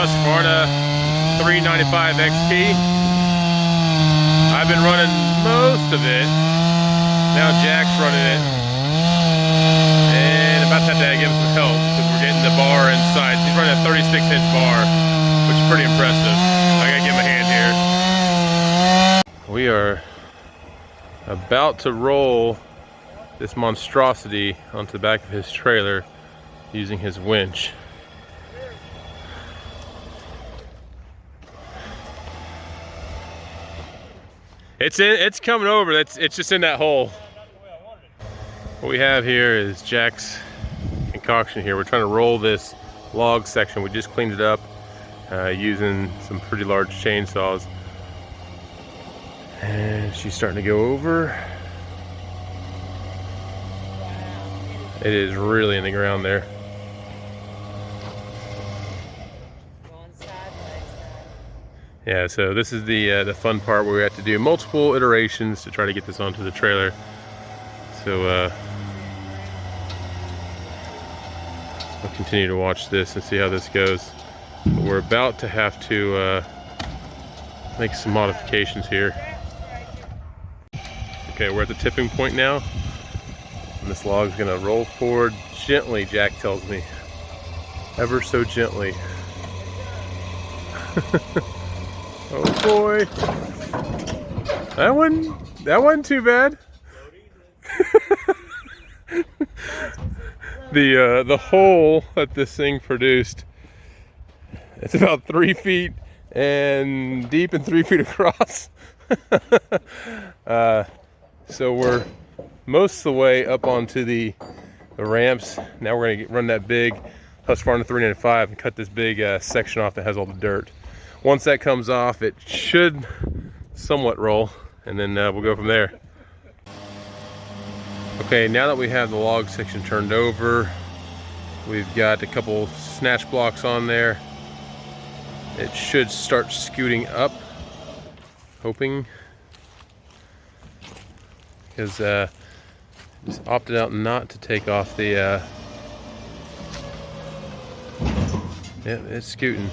Husqvarna 395 XP. I've been running most of it. Now Jack's running it. And about to have to give him some help because we're getting the bar inside. He's running a 36-inch bar, which is pretty impressive. I gotta give him a hand here. We are about to roll this monstrosity onto the back of his trailer using his winch. It's coming over. It's just in that hole. What we have here is Jack's concoction here. We're trying to roll this log section. We just cleaned it up using some pretty large chainsaws. And she's starting to go over. It is really in the ground there. Yeah, so this is the fun part where we have to do multiple iterations to try to get this onto the trailer. So we'll continue to watch this and see how this goes. But we're about to have to make some modifications here. Okay, we're at the tipping point now. And this log's gonna roll forward gently, Jack tells me. Ever so gently. Oh boy. That wasn't too bad. The hole that this thing produced, it's about 3 feet and deep and 3 feet across. So we're most of the way up onto the ramps. Now we're gonna run that big Husqvarna 395 and cut this big section off that has all the dirt. Once that comes off, it should somewhat roll, and then we'll go from there. Okay, now that we have the log section turned over, we've got a couple snatch blocks on there. It should start scooting up, hoping, because just opted out not to take off the yeah, it's scooting.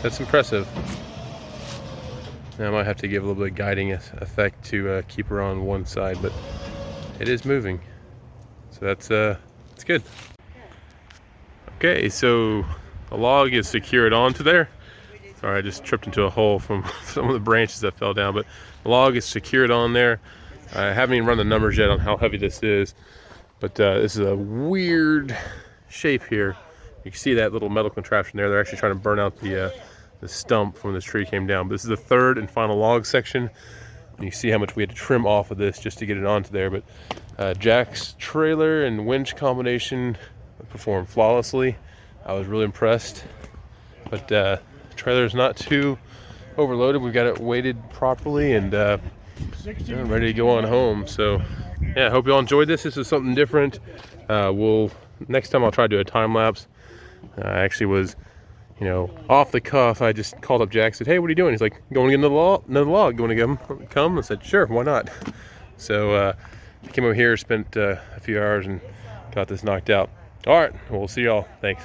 That's impressive. Now I might have to give a little bit of guiding effect to keep her on one side, but it is moving. So that's good. Okay, so the log is secured onto there. Sorry, I just tripped into a hole from some of the branches that fell down, but the log is secured on there. I haven't even run the numbers yet on how heavy this is, but this is a weird shape here. You can see that little metal contraption there. They're actually trying to burn out the stump from this tree came down. But this is the third and final log section. And you see how much we had to trim off of this just to get it onto there. But Jack's trailer and winch combination performed flawlessly. I was really impressed. But the trailer is not too overloaded. We've got it weighted properly and ready to go on home. So yeah, I hope you all enjoyed this. This is something different. Next time I'll try to do a time lapse. I actually was, off the cuff. I just called up Jack, said, "Hey, what are you doing?" He's like, "Going to get another log. Going to come?" I said, "Sure, why not?" So I came over here, spent a few hours, and got this knocked out. All right, we'll see y'all. Thanks.